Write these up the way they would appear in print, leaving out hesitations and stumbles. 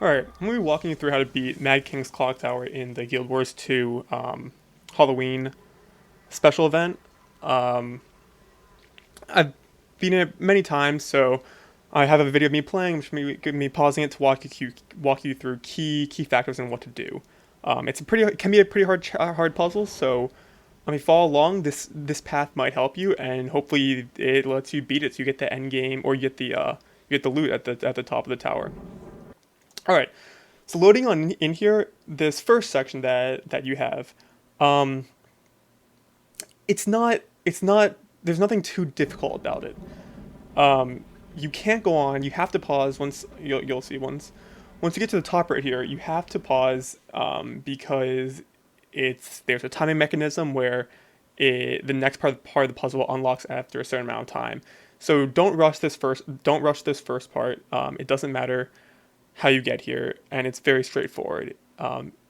Alright, I'm going to be walking you through how to beat Mad King's Clock Tower in the Guild Wars 2 Halloween special event. Um, I've beaten it many times, so I have a video of me playing, which me pausing it to walk you through key factors and what to do. It can be a pretty hard puzzle, so follow along. This path might help you, and hopefully it lets you beat it, so you get the end game or you get the loot at the top of the tower. All right. So loading on in here, this first section that you have, um, it's not there's nothing too difficult about it. You can't go on. You have to pause once you'll see once you get to the top right here. You have to pause because there's a timing mechanism where the next part of the puzzle unlocks after a certain amount of time. So don't rush this first. Don't rush this first part. It doesn't matter how you get here, and it's very straightforward.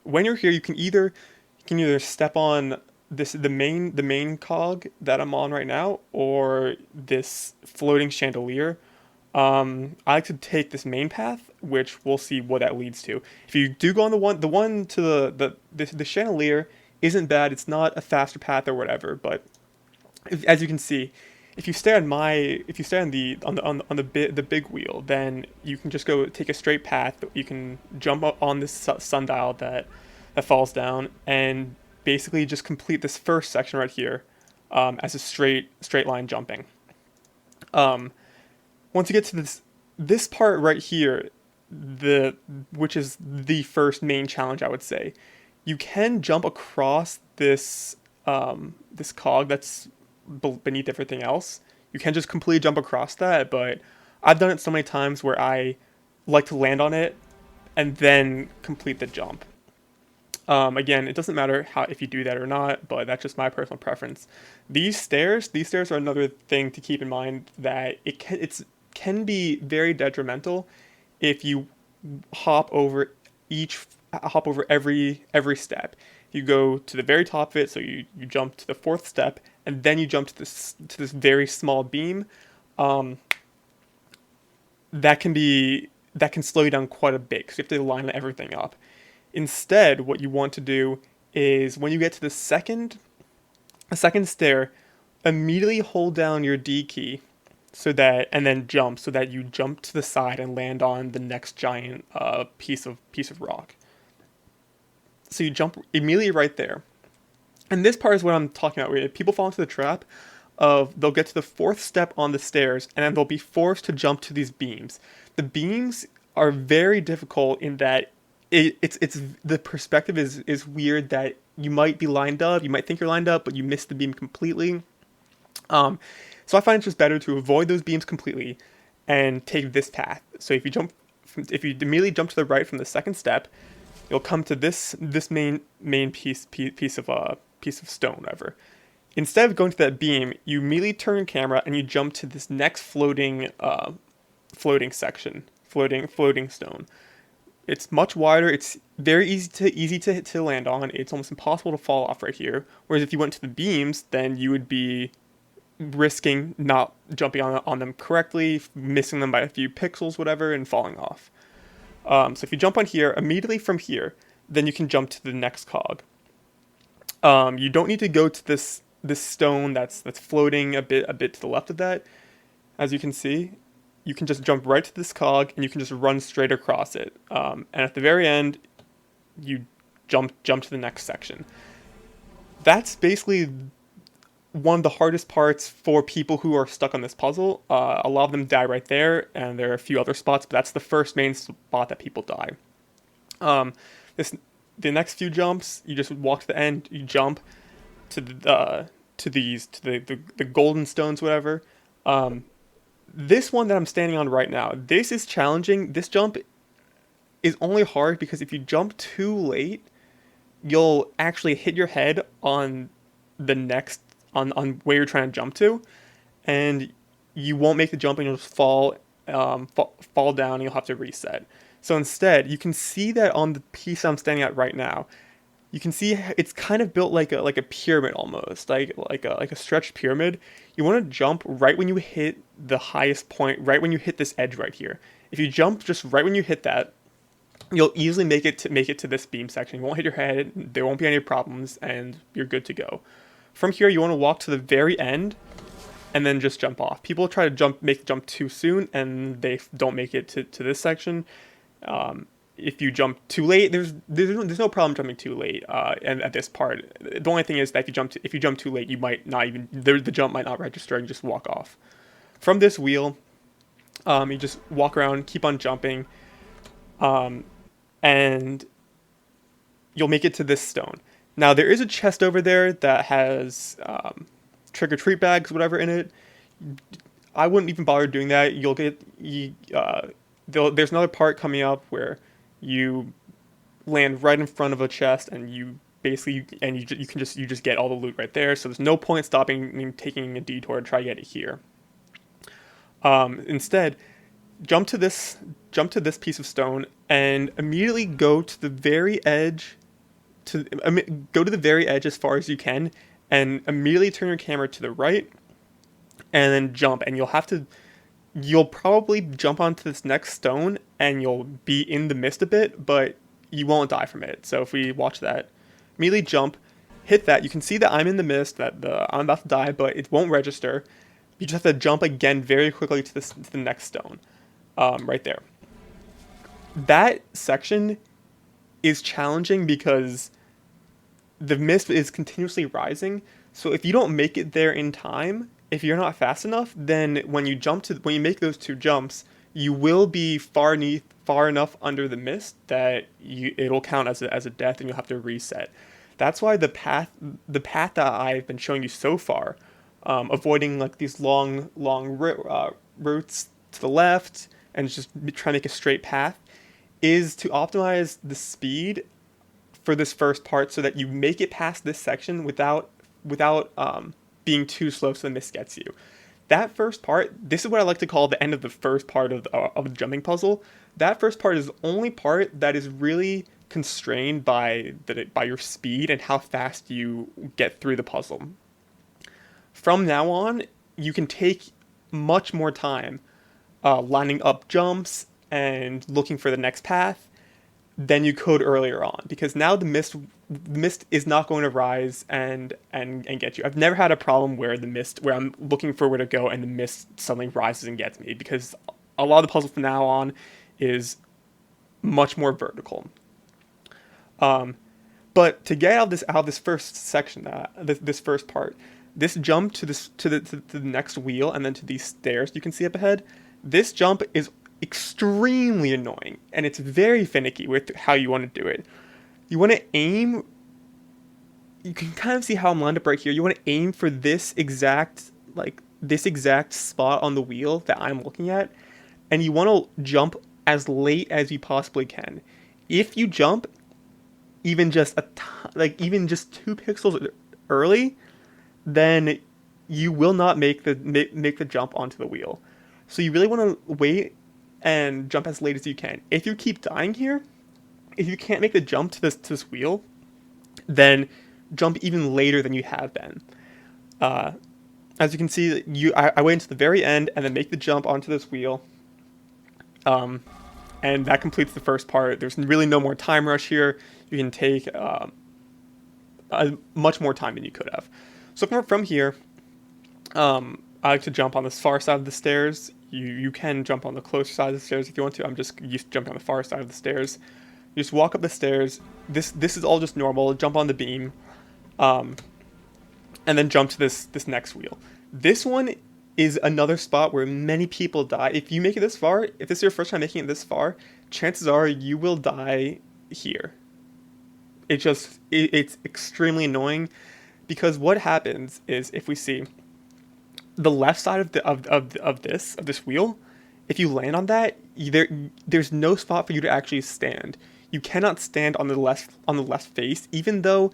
When you're here, you can either step on the main cog that I'm on right now, or this floating chandelier. I like to take this main path, which we'll see what that leads to. If you do go on the one to the chandelier isn't bad. It's not a faster path or whatever, but as you can see, if you stay on the big wheel, then you can just go take a straight path. You can jump up on this sundial that falls down, and basically just complete this first section right here as a straight line jumping. Um, Once you get to this part right here, the which is the first main challenge, I would say, you can jump across this cog that's beneath everything else. You can just completely jump across that, but I've done it so many times where I like to land on it and then complete the jump. Again, it doesn't matter how if you do that or not, but that's just my personal preference. These stairs are another thing to keep in mind, that can be very detrimental if you hop over each hop over every step. You go to the very top of it, so you jump to the fourth step, and then you jump to this very small beam. Um, that can slow you down quite a bit because you have to line everything up. Instead, what you want to do is when you get to the second stair, immediately hold down your D key and then jump so that you jump to the side and land on the next giant piece of rock. So you jump immediately right there. And this part is what I'm talking about. Where people fall into the trap of they'll get to the fourth step on the stairs and then they'll be forced to jump to these beams. The beams are very difficult in that it's the perspective is weird, that you might be lined up, you might think you're lined up, but you miss the beam completely. Um, so I find it's just better to avoid those beams completely and take this path. So if you immediately jump to the right from the second step, you'll come to this main piece of stone, whatever. Instead of going to that beam, you immediately turn your camera and you jump to this next floating section, floating stone. It's much wider. It's very easy to land on. It's almost impossible to fall off right here. Whereas if you went to the beams, then you would be risking not jumping on them correctly, missing them by a few pixels, whatever, and falling off. So if you jump on here, immediately from here, then you can jump to the next cog. You don't need to go to this stone that's floating a bit to the left of that. As you can see, you can just jump right to this cog and you can just run straight across it. And at the very end, you jump to the next section. That's basically one of the hardest parts for people who are stuck on this puzzle. A lot of them die right there, and there are a few other spots, but that's the first main spot that people die. Um, this the next few jumps, you just walk to the end, you jump to the golden stones, whatever. Um, this one that I'm standing on right now, this is challenging. This jump is only hard because if you jump too late, you'll actually hit your head on the next on where you're trying to jump to, and you won't make the jump and you'll just fall down and you'll have to reset. So instead, you can see that on the piece I'm standing at right now, you can see it's kind of built like a pyramid almost, like a stretched pyramid. You want to jump right when you hit the highest point, right when you hit this edge right here. If you jump just right when you hit that, you'll easily make it to this beam section. You won't hit your head. There won't be any problems, and you're good to go. From here, you want to walk to the very end and then just jump off. People try to make the jump too soon, and they don't make it to this section. If you jump too late, there's no problem jumping too late. And at this part, the only thing is that if you jump too late, you might not even the jump might not register and just walk off. From this wheel, you just walk around, keep on jumping, and you'll make it to this stone. Now there is a chest over there that has trick or treat bags, whatever in it. I wouldn't even bother doing that. There's another part coming up where you land right in front of a chest, and you just get all the loot right there. So there's no point stopping and taking a detour to try to get it here. Instead, jump to this piece of stone and immediately go to the very edge. Go to the very edge as far as you can, and immediately turn your camera to the right, and then jump. And you'll probably jump onto this next stone, and you'll be in the mist a bit, but you won't die from it. So if we watch that, immediately jump, hit that. You can see that I'm in the mist, I'm about to die, but it won't register. You just have to jump again very quickly to the next stone, right there. That section is challenging because the mist is continuously rising. So if you don't make it there in time, if you're not fast enough, then when you make those two jumps, you will be far enough under the mist that it'll count as a death, and you'll have to reset. That's why the path that I've been showing you so far, avoiding like these long routes to the left and just try to make a straight path, is to optimize the speed for this first part so that you make it past this section without being too slow so the mist gets you. That first part, this is what I like to call the end of the first part of the jumping puzzle. That first part is the only part that is really constrained by your speed and how fast you get through the puzzle. From now on, you can take much more time lining up jumps and looking for the next path than you could earlier on, because now the mist is not going to rise and get you. I've never had a problem where I'm looking for where to go and the mist suddenly rises and gets me, because a lot of the puzzle from now on is much more vertical. But to get out of this first section, this first part, this jump to the next wheel and then to these stairs you can see up ahead, this jump is extremely annoying, and it's very finicky with how you want to do it. You want to aim. You can kind of see how I'm lined up right here. You want to aim for this exact spot on the wheel that I'm looking at, and you want to jump as late as you possibly can. If you jump even just 2 pixels early, then you will not make the jump onto the wheel. So you really want to wait and jump as late as you can. If you keep dying here, if you can't make the jump to this wheel, then jump even later than you have been. As you can see, I wait until the very end and then make the jump onto this wheel. And that completes the first part. There's really no more time rush here. You can take much more time than you could have. So from here, I like to jump on this far side of the stairs. You can jump on the closer side of the stairs if you want to. I'm just used to jumping on the far side of the stairs. You just walk up the stairs. This is all just normal. Jump on the beam, and then jump to this next wheel. This one is another spot where many people die. If you make it this far, if this is your first time making it this far, chances are you will die here. It's extremely annoying, because what happens is, if we see the left side of this wheel, if you land on that, there's no spot for you to actually stand. You cannot stand on the left face, even though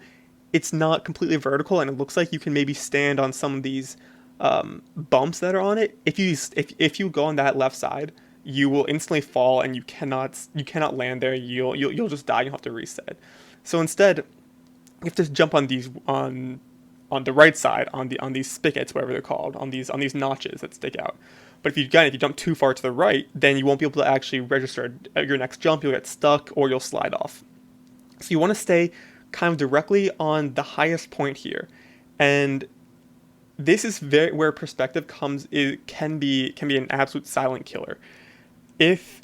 it's not completely vertical and it looks like you can maybe stand on some of these bumps that are on it. If you go on that left side, you will instantly fall and you cannot land there. You'll just die. You'll have to reset. So instead, you have to jump on these on the right side, on these spigots, whatever they're called, on these notches that stick out. But if you jump too far to the right, then you won't be able to actually register your next jump. You'll get stuck or you'll slide off. So you want to stay kind of directly on the highest point here. And this is very where perspective comes, it can be an absolute silent killer. If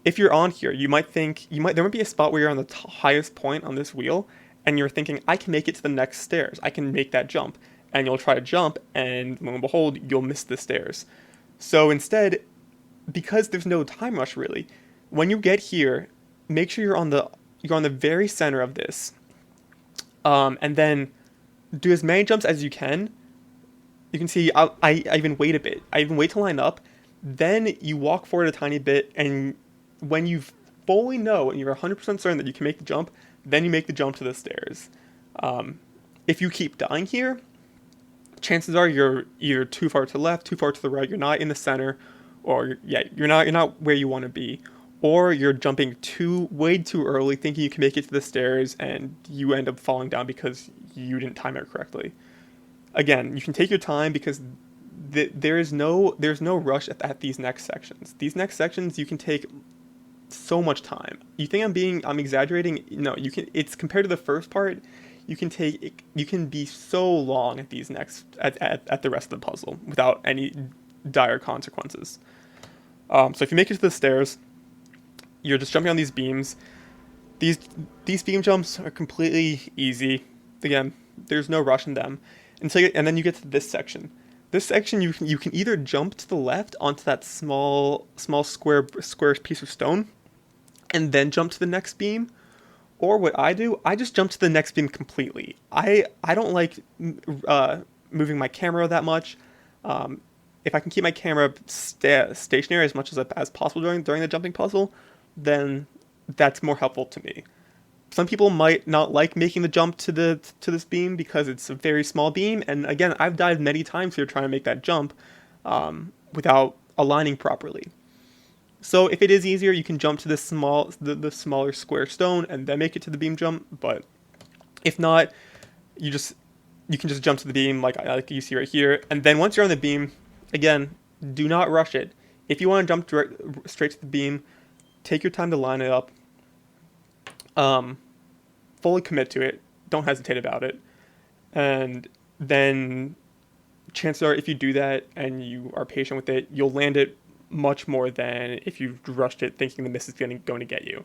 if you're on here, there might be a spot where you're on the highest point on this wheel, and you're thinking, I can make it to the next stairs. I can make that jump, and you'll try to jump, and lo and behold, you'll miss the stairs. So instead, because there's no time rush really, when you get here, make sure you're on the very center of this, and then do as many jumps as you can. You can see I even wait a bit. I even wait to line up. Then you walk forward a tiny bit, and when you fully know and you're 100% certain that you can make the jump, then you make the jump to the stairs. If you keep dying here, chances are you're either too far to the left, too far to the right. You're not in the center, or yeah, you're not where you want to be, or you're jumping way too early, thinking you can make it to the stairs, and you end up falling down because you didn't time it correctly. Again, you can take your time because there's no rush at these next sections. These next sections you can take so much time. You think I'm exaggerating? No, you can. It's compared to the first part. You can be so long at these at the rest of the puzzle without any dire consequences. So if you make it to the stairs, you're just jumping on these beams. These beam jumps are completely easy. Again, there's no rush in them and then you get to this section. This section you can either jump to the left onto that small square piece of stone, and then jump to the next beam, or what I do, I just jump to the next beam completely. I don't like moving my camera that much. If I can keep my camera stationary as much as possible during the jumping puzzle, then that's more helpful to me. Some people might not like making the jump to this beam because it's a very small beam, and again, I've died many times here trying to make that jump without aligning properly. So if it is easier, you can jump to the smaller square stone and then make it to the beam jump. But if not, you can just jump to the beam like you see right here, and then once you're on the beam, again, do not rush it. If you want to jump straight to the beam, take your time to line it up. Fully commit to it. Don't hesitate about it. And then chances are if you do that and you are patient with it, you'll land it much more than if you rushed it thinking the miss is going to get you.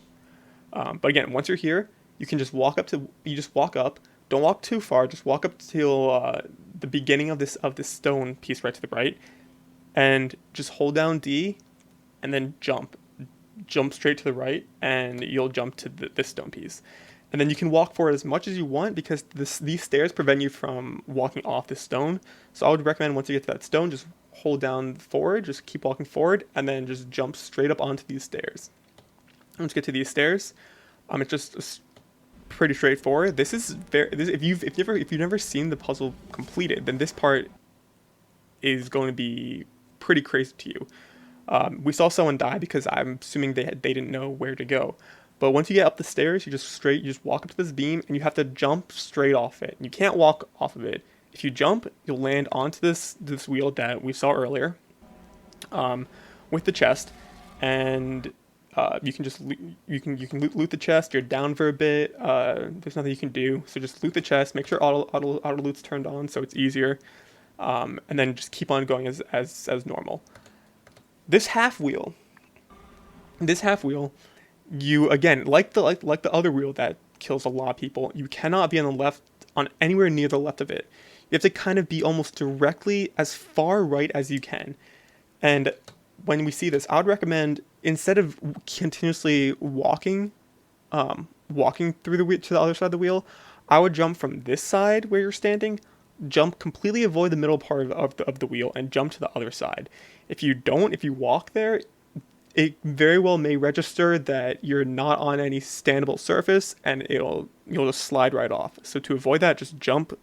But again, once you're here, you can just walk up. Don't walk too far. Just walk up till the beginning of this stone piece right to the right, and just hold down D, and then jump straight to the right, and you'll jump to this stone piece. And then you can walk forward as much as you want because these stairs prevent you from walking off this stone. So I would recommend once you get to that stone, just hold down forward, just keep walking forward, and then just jump straight up onto these stairs. Once you get to these stairs, it's just pretty straightforward. If you've never seen the puzzle completed, then this part is going to be pretty crazy to you. We saw someone die because I'm assuming they didn't know where to go. But once you get up the stairs, you just walk up to this beam, and you have to jump straight off it. You can't walk off of it. If you jump, you'll land onto this wheel that we saw earlier, with the chest, and you can loot the chest. You're down for a bit. There's nothing you can do, so just loot the chest. Make sure auto loot's turned on so it's easier, and then just keep on going as normal. This half wheel, you again like the other wheel that kills a lot of people. You cannot be on anywhere near the left of it. You have to kind of be almost directly as far right as you can. And when we see this, I would recommend instead of continuously walking through the wheel to the other side of the wheel, I would jump from this side where you're standing, jump completely avoid the middle part of the wheel, and jump to the other side. If you walk there, it very well may register that you're not on any standable surface, and you'll just slide right off. So to avoid that, just jump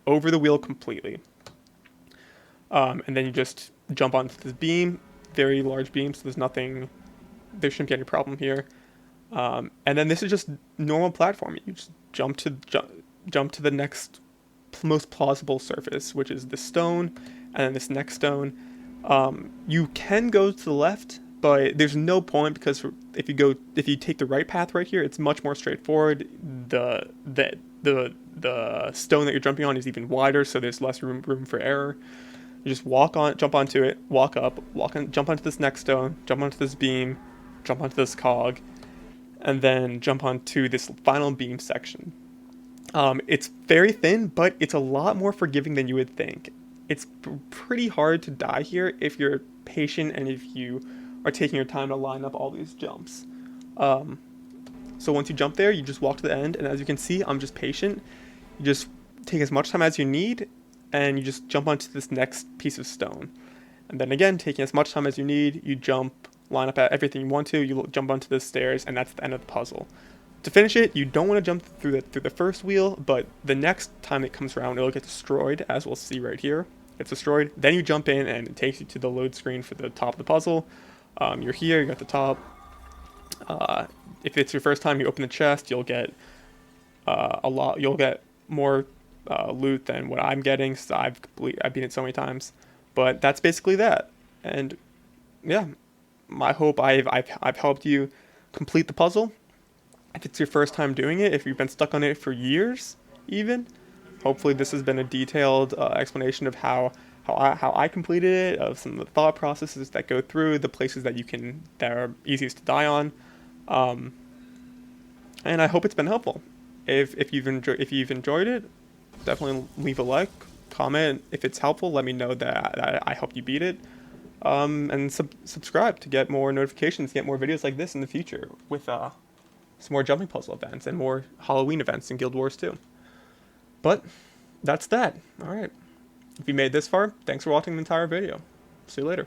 over the wheel completely. And then you just jump onto this beam, very large beam, so there shouldn't be any problem here. And then this is just normal platforming. You just jump to the next most plausible surface, which is the stone, and then this next stone. You can go to the left, but there's no point because if you take the right path right here, it's much more straightforward. The stone that you're jumping on is even wider, so there's less room for error. You just jump onto it, walk up, jump onto this next stone, jump onto this beam, jump onto this cog, and then jump onto this final beam section. It's very thin, but it's a lot more forgiving than you would think. It's pretty hard to die here if you're patient and if you are taking your time to line up all these jumps. Um, so once you jump there, you just walk to the end, and as you can see, I'm just patient. You just take as much time as you need, and you just jump onto this next piece of stone. And then again, taking as much time as you need, you jump, line up at everything you want to, you jump onto the stairs, and that's the end of the puzzle. To finish it, you don't want to jump through the first wheel, but the next time it comes around, it'll get destroyed, as we'll see right here. It's destroyed. Then you jump in, and it takes you to the load screen for the top of the puzzle. You're here, you're at the top. If it's your first time, you open the chest, you'll get You'll get more loot than what I'm getting. So I've beat it so many times, but that's basically that. And yeah, I hope I've helped you complete the puzzle. If it's your first time doing it, if you've been stuck on it for years, even, hopefully this has been a detailed explanation of how I completed it, of some of the thought processes that go through, the places that are easiest to die on, and I hope it's been helpful. If you've enjoyed it, definitely leave a like, comment. If it's helpful, let me know that I helped you beat it, and subscribe to get more notifications, get more videos like this in the future with some more jumping puzzle events and more Halloween events in Guild Wars 2. But that's that. All right. If you made this far, thanks for watching the entire video. See you later.